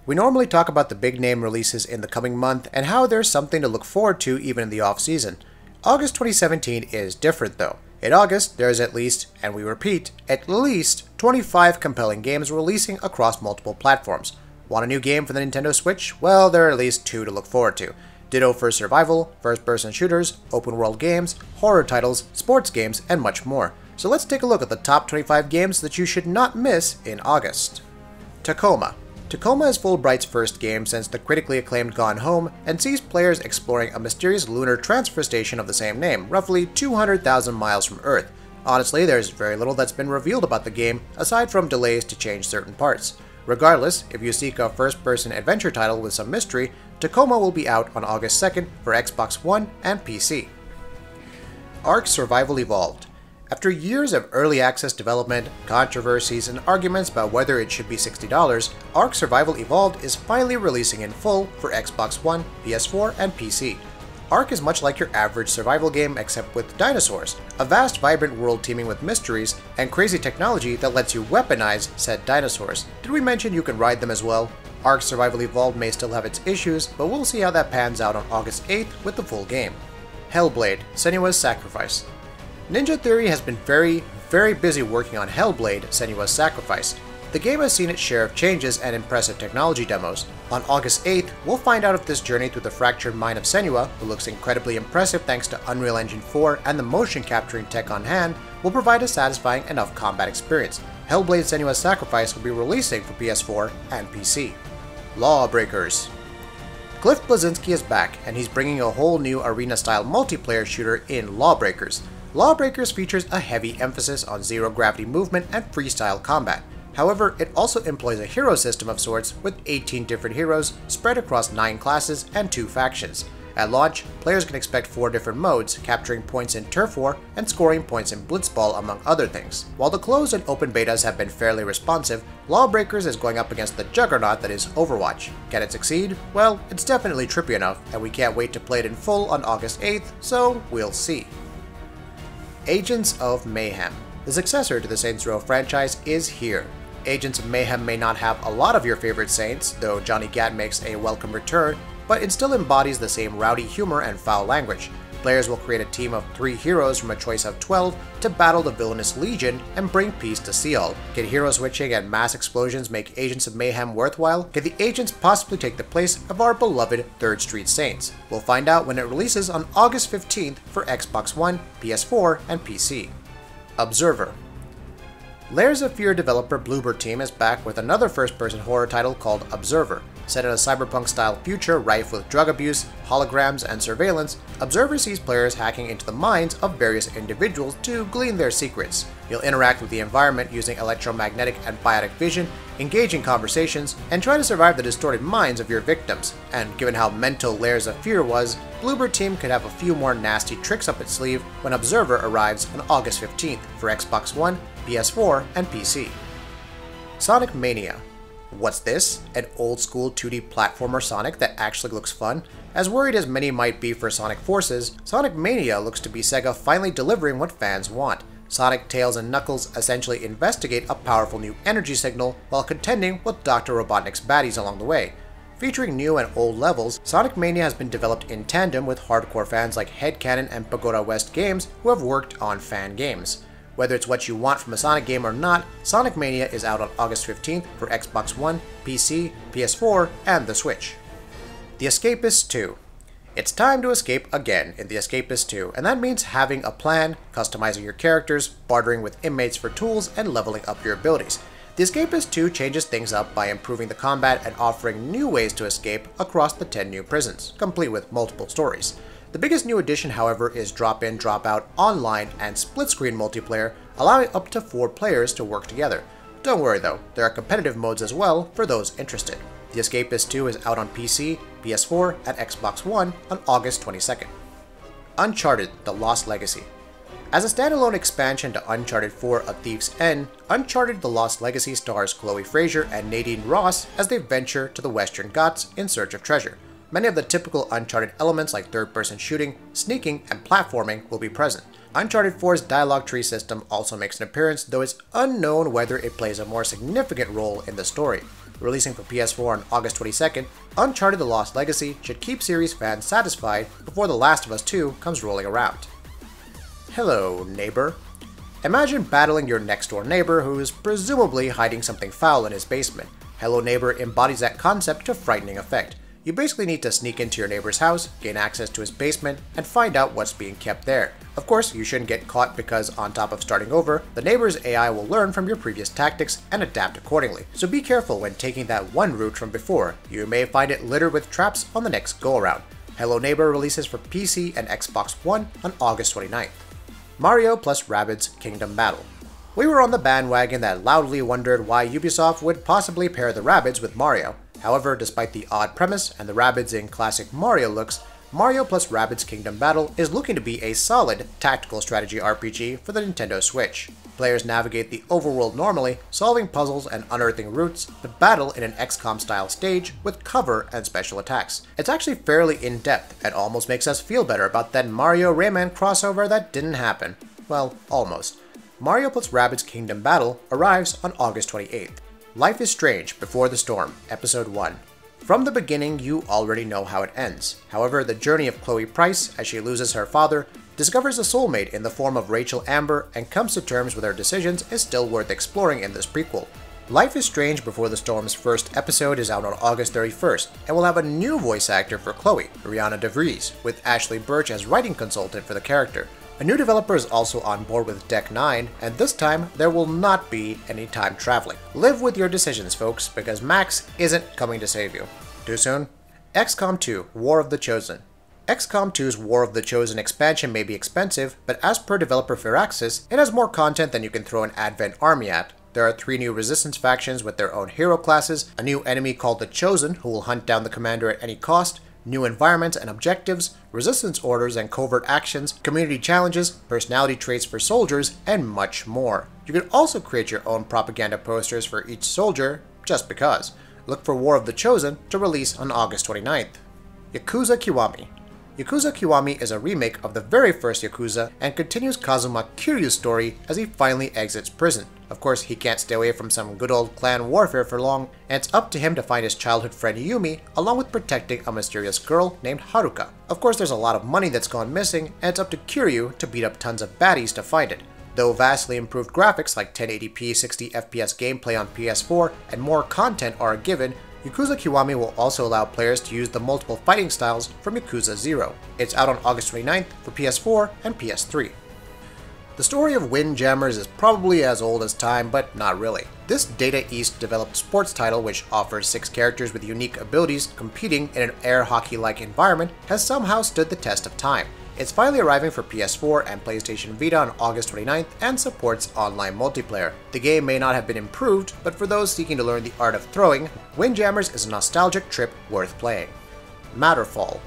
We normally talk about the big name releases in the coming month and how there's something to look forward to even in the off-season. August 2017 is different though. In August, there is at least, and we repeat, at least 25 compelling games releasing across multiple platforms. Want a new game for the Nintendo Switch? Well, there are at least 2 to look forward to. Ditto for survival, first-person shooters, open-world games, horror titles, sports games, and much more. So let's take a look at the top 25 games that you should not miss in August. TACOMA. TACOMA is Fulbright's first game since the critically acclaimed Gone Home, and sees players exploring a mysterious lunar transfer station of the same name, roughly 200,000 miles from Earth. Honestly, there's very little that's been revealed about the game, aside from delays to change certain parts. Regardless, if you seek a first-person adventure title with some mystery, TACOMA will be out on August 2nd for Xbox One and PC. ARK Survival Evolved. After years of early access development, controversies, and arguments about whether it should be $60, ARK Survival Evolved is finally releasing in full for Xbox One, PS4, and PC. ARK is much like your average survival game except with dinosaurs, a vast vibrant world teeming with mysteries, and crazy technology that lets you weaponize said dinosaurs. Did we mention you can ride them as well? ARK Survival Evolved may still have its issues, but we'll see how that pans out on August 8th with the full game. HELLBLADE, SENUA'S Sacrifice. Ninja Theory has been very busy working on HELLBLADE, SENUA'S Sacrifice. The game has seen its share of changes and impressive technology demos. On August 8th, we'll find out if this journey through the fractured mind of Senua, who looks incredibly impressive thanks to Unreal Engine 4 and the motion capturing tech on hand, will provide a satisfying enough combat experience. HELLBLADE SENUA'S Sacrifice will be releasing for PS4 and PC. Lawbreakers. Cliff Bleszinski is back, and he's bringing a whole new arena-style multiplayer shooter in Lawbreakers. Lawbreakers features a heavy emphasis on zero-gravity movement and freestyle combat. However, it also employs a hero system of sorts with 18 different heroes spread across 9 classes and 2 factions. At launch, players can expect 4 different modes, capturing points in Turf War and scoring points in Blitzball among other things. While the closed and open betas have been fairly responsive, Lawbreakers is going up against the juggernaut that is Overwatch. Can it succeed? Well, it's definitely trippy enough, and we can't wait to play it in full on August 8th, so we'll see. Agents of Mayhem. The successor to the Saints Row franchise is here. Agents of Mayhem may not have a lot of your favorite Saints, though Johnny Gat makes a welcome return, but it still embodies the same rowdy humor and foul language. Players will create a team of 3 heroes from a choice of 12 to battle the villainous Legion and bring peace to Seoul. Can hero switching and mass explosions make Agents of Mayhem worthwhile? Can the agents possibly take the place of our beloved 3rd Street Saints? We'll find out when it releases on August 15th for Xbox One, PS4, and PC. Observer. Layers of Fear developer Bloober Team is back with another first-person horror title called Observer. Set in a cyberpunk-style future rife with drug abuse, holograms, and surveillance, Observer sees players hacking into the minds of various individuals to glean their secrets. You'll interact with the environment using electromagnetic and biotic vision, engage in conversations, and try to survive the distorted minds of your victims. And given how mental Layers of Fear was, Bloober Team could have a few more nasty tricks up its sleeve when Observer arrives on August 15th for Xbox One, PS4, and PC. Sonic Mania. What's this? An old-school 2D platformer Sonic that actually looks fun? As worried as many might be for Sonic Forces, Sonic Mania looks to be Sega finally delivering what fans want. Sonic, Tails, and Knuckles essentially investigate a powerful new energy signal while contending with Dr. Robotnik's baddies along the way. Featuring new and old levels, Sonic Mania has been developed in tandem with hardcore fans like Headcanon and Pagoda West Games who have worked on fan games. Whether it's what you want from a Sonic game or not, Sonic Mania is out on August 15th for Xbox One, PC, PS4, and the Switch. The Escapists 2. It's time to escape again in The Escapists 2, and that means having a plan, customizing your characters, bartering with inmates for tools, and leveling up your abilities. The Escapists 2 changes things up by improving the combat and offering new ways to escape across the 10 new prisons, complete with multiple stories. The biggest new addition, however, is drop-in, drop-out, online, and split-screen multiplayer, allowing up to 4 players to work together. Don't worry though, there are competitive modes as well for those interested. The Escapists 2 is out on PC, PS4, and Xbox One on August 22nd. Uncharted: The Lost Legacy. As a standalone expansion to Uncharted 4: A Thief's End, Uncharted: The Lost Legacy stars Chloe Frazer and Nadine Ross as they venture to the Western Ghats in search of treasure. Many of the typical Uncharted elements like third-person shooting, sneaking, and platforming will be present. Uncharted 4's dialogue tree system also makes an appearance, though it's unknown whether it plays a more significant role in the story. Releasing for PS4 on August 22nd, Uncharted: The Lost Legacy should keep series fans satisfied before The Last of Us 2 comes rolling around. Hello, neighbor. Imagine battling your next-door neighbor who is presumably hiding something foul in his basement. Hello Neighbor embodies that concept to frightening effect. You basically need to sneak into your neighbor's house, gain access to his basement, and find out what's being kept there. Of course, you shouldn't get caught because, on top of starting over, the neighbor's AI will learn from your previous tactics and adapt accordingly. So be careful when taking that one route from before. You may find it littered with traps on the next go-around. Hello Neighbor releases for PC and Xbox One on August 29th. Mario plus Rabbids Kingdom Battle. We were on the bandwagon that loudly wondered why Ubisoft would possibly pair the Rabbids with Mario. However, despite the odd premise and the Rabbids in classic Mario looks, Mario plus Rabbids Kingdom Battle is looking to be a solid tactical strategy RPG for the Nintendo Switch. Players navigate the overworld normally, solving puzzles and unearthing routes, but battle in an XCOM style stage with cover and special attacks. It's actually fairly in-depth and almost makes us feel better about that Mario Rayman crossover that didn't happen. Well, almost. Mario plus Rabbids Kingdom Battle arrives on August 28th. Life is Strange Before the Storm, Episode 1. From the beginning, you already know how it ends. However, the journey of Chloe Price, as she loses her father, discovers a soulmate in the form of Rachel Amber, and comes to terms with her decisions is still worth exploring in this prequel. Life is Strange Before the Storm's first episode is out on August 31st, and will have a new voice actor for Chloe, Rihanna DeVries, with Ashley Birch as writing consultant for the character. A new developer is also on board with Deck 9, and this time there will not be any time traveling. Live with your decisions, folks, because Max isn't coming to save you. Too soon? XCOM 2 War of the Chosen. XCOM 2's War of the Chosen expansion may be expensive, but as per developer Firaxis, it has more content than you can throw an Advent army at. There are 3 new Resistance factions with their own hero classes, a new enemy called the Chosen who will hunt down the commander at any cost, new environments and objectives, resistance orders and covert actions, community challenges, personality traits for soldiers, and much more. You can also create your own propaganda posters for each soldier, just because. Look for War of the Chosen to release on August 29th. Yakuza Kiwami. Yakuza Kiwami is a remake of the very first Yakuza and continues Kazuma Kiryu's story as he finally exits prison. Of course, he can't stay away from some good old clan warfare for long, and it's up to him to find his childhood friend Yumi, along with protecting a mysterious girl named Haruka. Of course, there's a lot of money that's gone missing, and it's up to Kiryu to beat up tons of baddies to find it. Though vastly improved graphics like 1080p 60 FPS gameplay on PS4 and more content are given, Yakuza Kiwami will also allow players to use the multiple fighting styles from Yakuza 0. It's out on August 29th for PS4 and PS3. The story of Windjammers is probably as old as time, but not really. This Data East developed sports title, which offers 6 characters with unique abilities competing in an air hockey-like environment, has somehow stood the test of time. It's finally arriving for PS4 and PlayStation Vita on August 29th and supports online multiplayer. The game may not have been improved, but for those seeking to learn the art of throwing, Windjammers is a nostalgic trip worth playing. Matterfall.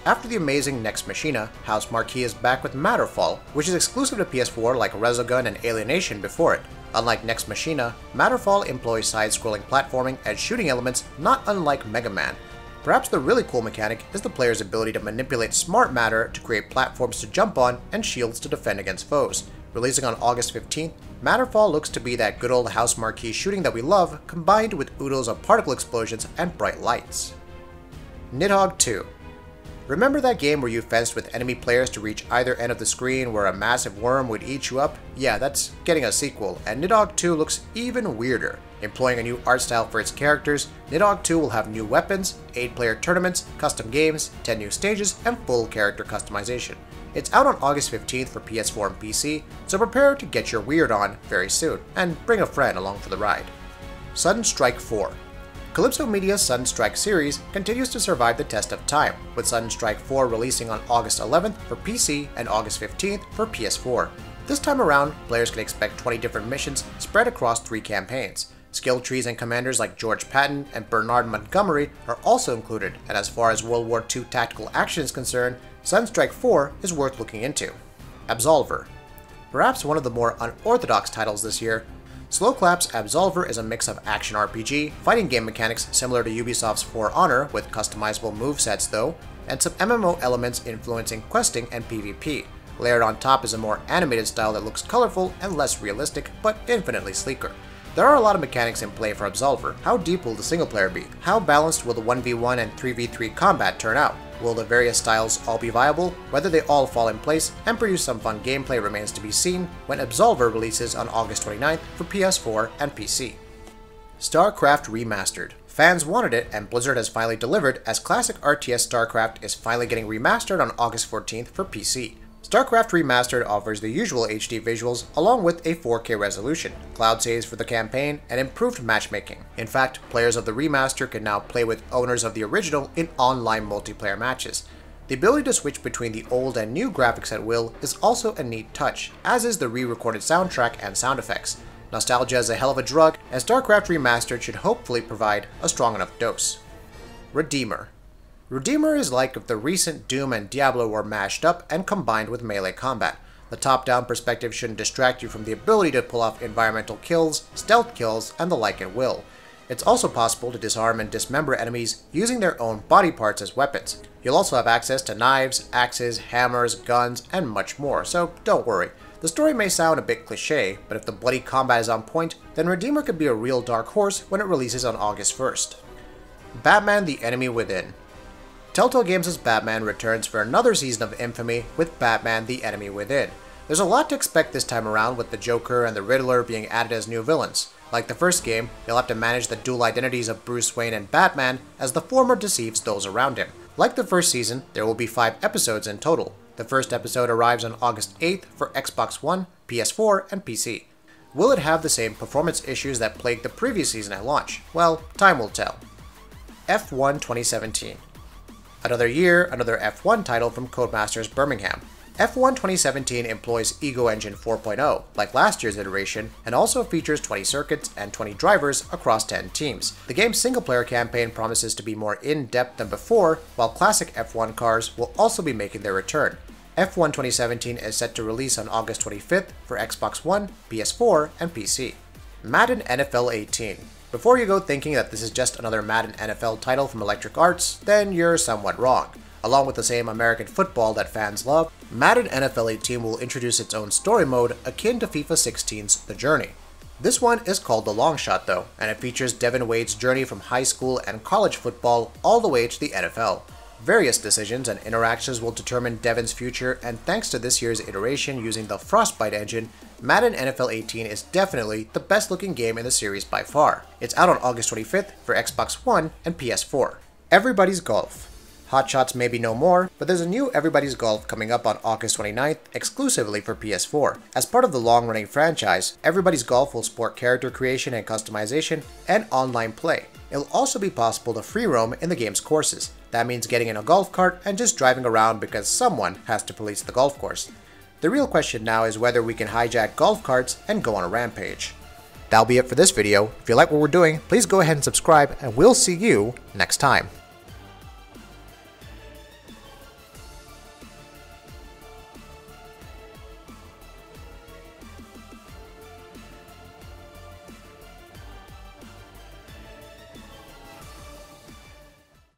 After the amazing Nex Machina, House Marquee is back with Matterfall, which is exclusive to PS4 like Resogun and Alienation before it. Unlike Nex Machina, Matterfall employs side-scrolling platforming and shooting elements not unlike Mega Man. Perhaps the really cool mechanic is the player's ability to manipulate smart matter to create platforms to jump on and shields to defend against foes. Releasing on August 15th, Matterfall looks to be that good old House Marquee shooting that we love, combined with oodles of particle explosions and bright lights. Nidhogg 2. Remember that game where you fenced with enemy players to reach either end of the screen where a massive worm would eat you up? Yeah, that's getting a sequel, and Nidhogg 2 looks even weirder. Employing a new art style for its characters, Nidhogg 2 will have new weapons, 8-player tournaments, custom games, 10 new stages, and full character customization. It's out on August 15th for PS4 and PC, so prepare to get your weird on very soon, and bring a friend along for the ride. Sudden Strike 4. Calypso Media's Sudden Strike series continues to survive the test of time, with Sudden Strike 4 releasing on August 11th for PC and August 15th for PS4. This time around, players can expect 20 different missions spread across 3 campaigns. Skill trees and commanders like George Patton and Bernard Montgomery are also included, and as far as World War II tactical action is concerned, Sudden Strike 4 is worth looking into. Absolver. Perhaps one of the more unorthodox titles this year, Slowclap's Absolver is a mix of action RPG, fighting game mechanics similar to Ubisoft's For Honor with customizable movesets though, and some MMO elements influencing questing and PvP. Layered on top is a more animated style that looks colorful and less realistic, but infinitely sleeker. There are a lot of mechanics in play for Absolver. How deep will the single player be? How balanced will the 1v1 and 3v3 combat turn out? Will the various styles all be viable? Whether they all fall in place and produce some fun gameplay remains to be seen when Absolver releases on August 29th for PS4 and PC. STARCRAFT Remastered. Fans wanted it, and Blizzard has finally delivered, as classic RTS StarCraft is finally getting remastered on August 14th for PC. StarCraft Remastered offers the usual HD visuals along with a 4K resolution, cloud saves for the campaign, and improved matchmaking. In fact, players of the remaster can now play with owners of the original in online multiplayer matches. The ability to switch between the old and new graphics at will is also a neat touch, as is the re-recorded soundtrack and sound effects. Nostalgia is a hell of a drug, and StarCraft Remastered should hopefully provide a strong enough dose. Redeemer. Redeemer is like if the recent Doom and Diablo were mashed up and combined with melee combat. The top-down perspective shouldn't distract you from the ability to pull off environmental kills, stealth kills, and the like at will. It's also possible to disarm and dismember enemies using their own body parts as weapons. You'll also have access to knives, axes, hammers, guns, and much more, so don't worry. The story may sound a bit cliché, but if the bloody combat is on point, then Redeemer could be a real dark horse when it releases on August 1st. Batman: The Enemy Within. Telltale Games' Batman returns for another season of infamy with Batman: The Enemy Within. There's a lot to expect this time around, with the Joker and the Riddler being added as new villains. Like the first game, you'll have to manage the dual identities of Bruce Wayne and Batman, as the former deceives those around him. Like the first season, there will be 5 episodes in total. The first episode arrives on August 8th for Xbox One, PS4, and PC. Will it have the same performance issues that plagued the previous season at launch? Well, time will tell. F1 2017. Another year, another F1 title from Codemasters Birmingham. F1 2017 employs Ego Engine 4.0, like last year's iteration, and also features 20 circuits and 20 drivers across 10 teams. The game's single-player campaign promises to be more in-depth than before, while classic F1 cars will also be making their return. F1 2017 is set to release on August 25th for Xbox One, PS4, and PC. Madden NFL 18. Before you go thinking that this is just another Madden NFL title from Electric Arts, then you're somewhat wrong. Along with the same American football that fans love, Madden NFL 18 will introduce its own story mode akin to FIFA 16's The Journey. This one is called The Long Shot though, and it features Devin Wade's journey from high school and college football all the way to the NFL. Various decisions and interactions will determine Devin's future, and thanks to this year's iteration using the Frostbite engine, Madden NFL 18 is definitely the best looking game in the series by far. It's out on August 25th for Xbox One and PS4. Everybody's Golf. Hotshots maybe no more, but there's a new Everybody's Golf coming up on August 29th exclusively for PS4. As part of the long-running franchise, Everybody's Golf will support character creation and customization and online play. It'll also be possible to free roam in the game's courses. That means getting in a golf cart and just driving around because someone has to police the golf course. The real question now is whether we can hijack golf carts and go on a rampage. That'll be it for this video. If you like what we're doing, please go ahead and subscribe, and we'll see you next time.